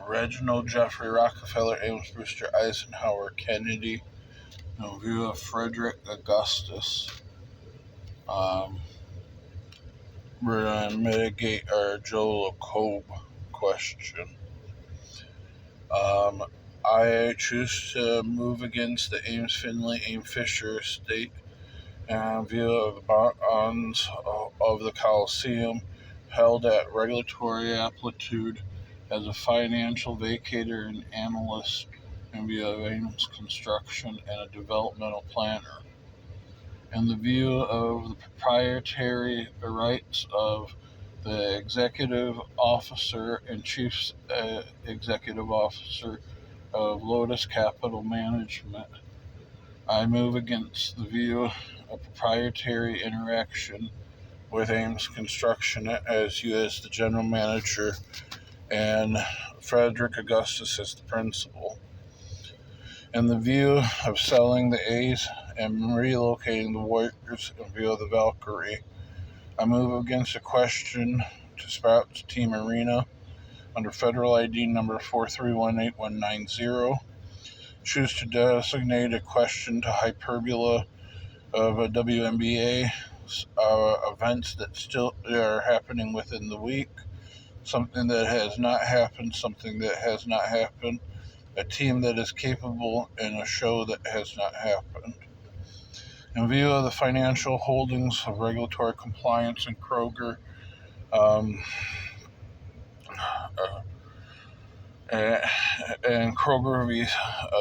Reginald Jeffrey Rockefeller Ames Brewster Eisenhower Kennedy, in view of Frederick Augustus. We're going to mitigate our Joe LaCobe question. I choose to move against the Ames Finley Ames Fisher estate in view of the bonds of the Coliseum held at regulatory amplitude as a financial vacator and analyst in view of Ames construction and a developmental planner. In the view of the proprietary rights of the executive officer and chief executive officer of Lotus Capital Management, I move against the view of proprietary interaction with Ames Construction as you as the general manager and Frederick Augustus as the principal. In the view of selling the A's and relocating the Warriors in view of the Valkyrie, I move against a question to Sprouts Team Arena under Federal ID number 4318190. Choose to designate a question to hyperbola of a WNBA events that still are happening within the week, something that has not happened, something that has not happened, a team that is capable, and a show that has not happened. In view of the financial holdings of regulatory compliance in Kroger, and Kroger v.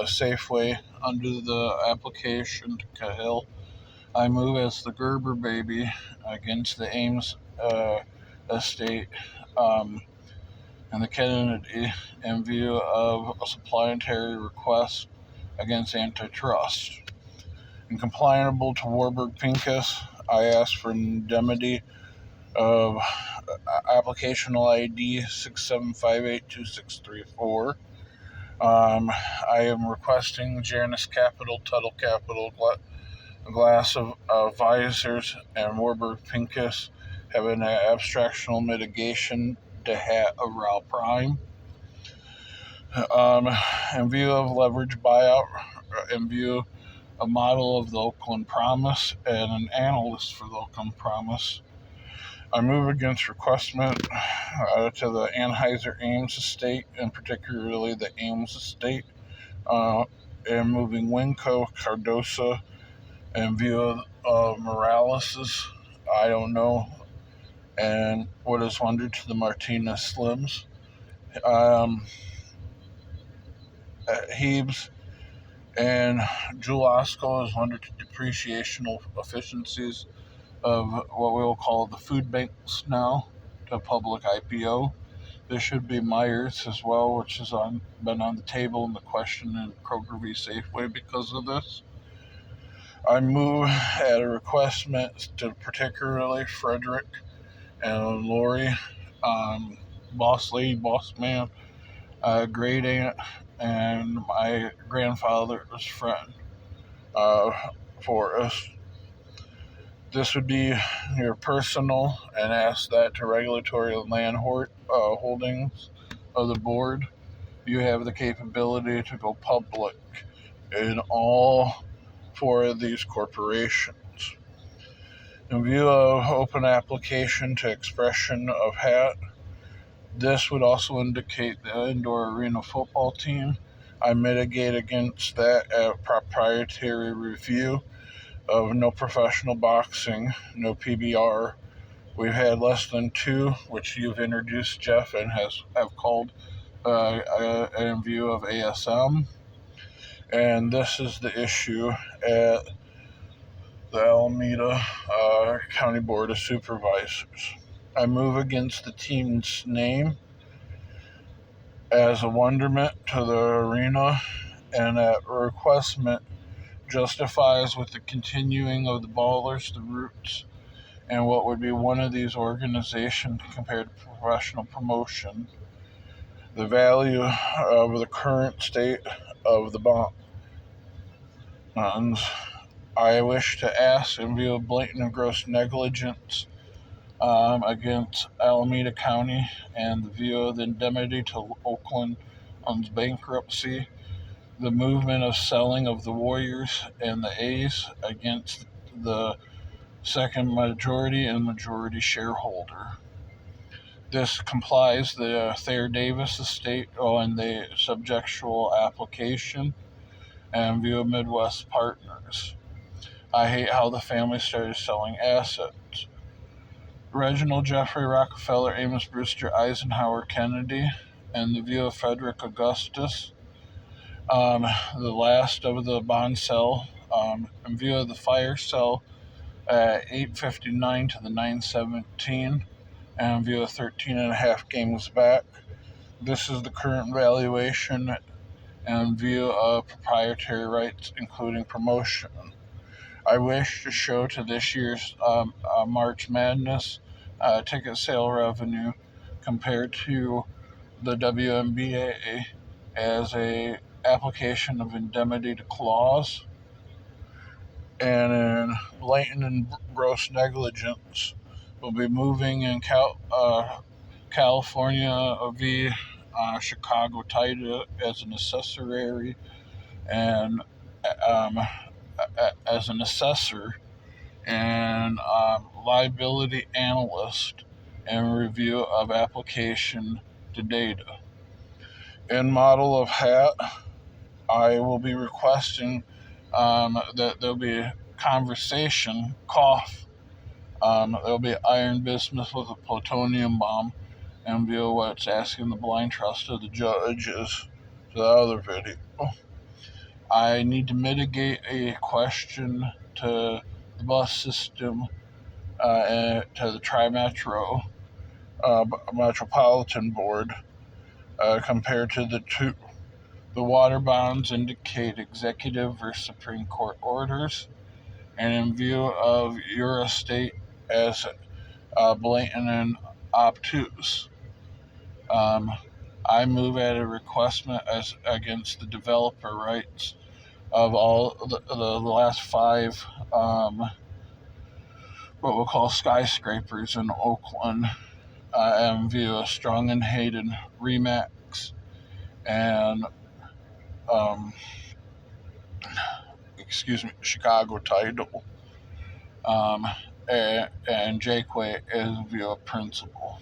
Safeway under the application to Cahill, I move as the Gerber baby against the Ames estate and the Kennedy in view of a supplementary request against antitrust. And compliantable to Warburg Pincus, I ask for indemnity of applicational ID 67582634. I am requesting Janus Capital, Tuttle Capital, Glass of Advisors, and Warburg Pincus have an abstractional mitigation to hat of Rao Prime. In view of leverage buyout, in view a model of the Oakland Promise and an analyst for the Oakland Promise, I move against requestment to the Anheuser-Ames estate, and particularly the Ames estate, and moving Winco, Cardosa, in view of Morales' I don't know, and what is wondered to the Martinez Slims. Hebes and Julasco is wondered to depreciational efficiencies of what we will call the food banks now to public IPO. There should be Myers as well, which has been on the table in the question in Kroger v. Safeway because of this. I move at a requestment to particularly Frederick and Lori, boss lady, boss man, great aunt, and my grandfather's friend for us. This would be your personal, and ask that to regulatory and land holdings of the board. You have the capability to go public in all four of these corporations. In view of open application to expression of hat, this would also indicate the indoor arena football team. I mitigate against that at proprietary review of no professional boxing, no PBR. We've had less than two, which you've introduced, Jeff, and have called in view of ASM. And this is the issue at the Alameda County Board of Supervisors. I move against the team's name as a wonderment to the arena, and that requestment justifies with the continuing of the Ballers, the Roots, and what would be one of these organizations compared to professional promotion, the value of the current state of the bonds. I wish to ask in view of blatant and gross negligence against Alameda County and the view of the indemnity to Oakland on bankruptcy, the movement of selling of the Warriors and the A's against the second majority and majority shareholder. This complies the Thayer Davis estate on the subjectual application and view of Midwest Partners. I hate how the family started selling assets. Reginald Jeffrey Rockefeller, Amos Brewster, Eisenhower, Kennedy, and the view of Frederick Augustus. The last of the bond sell, in view of the fire sell at 8:59 to the 9:17, and in view of 13 and a half games back. This is the current valuation and view of proprietary rights, including promotion. I wish to show to this year's March Madness ticket sale revenue compared to the WNBA as a application of indemnity to clause and in blatant and gross negligence. Will be moving in California v. Chicago title as an accessory and um, as an assessor and liability analyst and review of application to data. In model of hat, I will be requesting that there'll be a conversation, cough. There'll be iron bismuth with a plutonium bomb, and view what's asking the blind trust of the judges to the other video. I need to mitigate a question to the bus system to the Tri-Metro Metropolitan Board compared to the two. The water bonds indicate executive or Supreme Court orders, and in view of your estate as blatant and obtuse, I move at a requestment as against the developer rights of all the last five what we'll call skyscrapers in Oakland, and view a strong and hated Remax and um, Chicago title, and Jakeway as view a principal.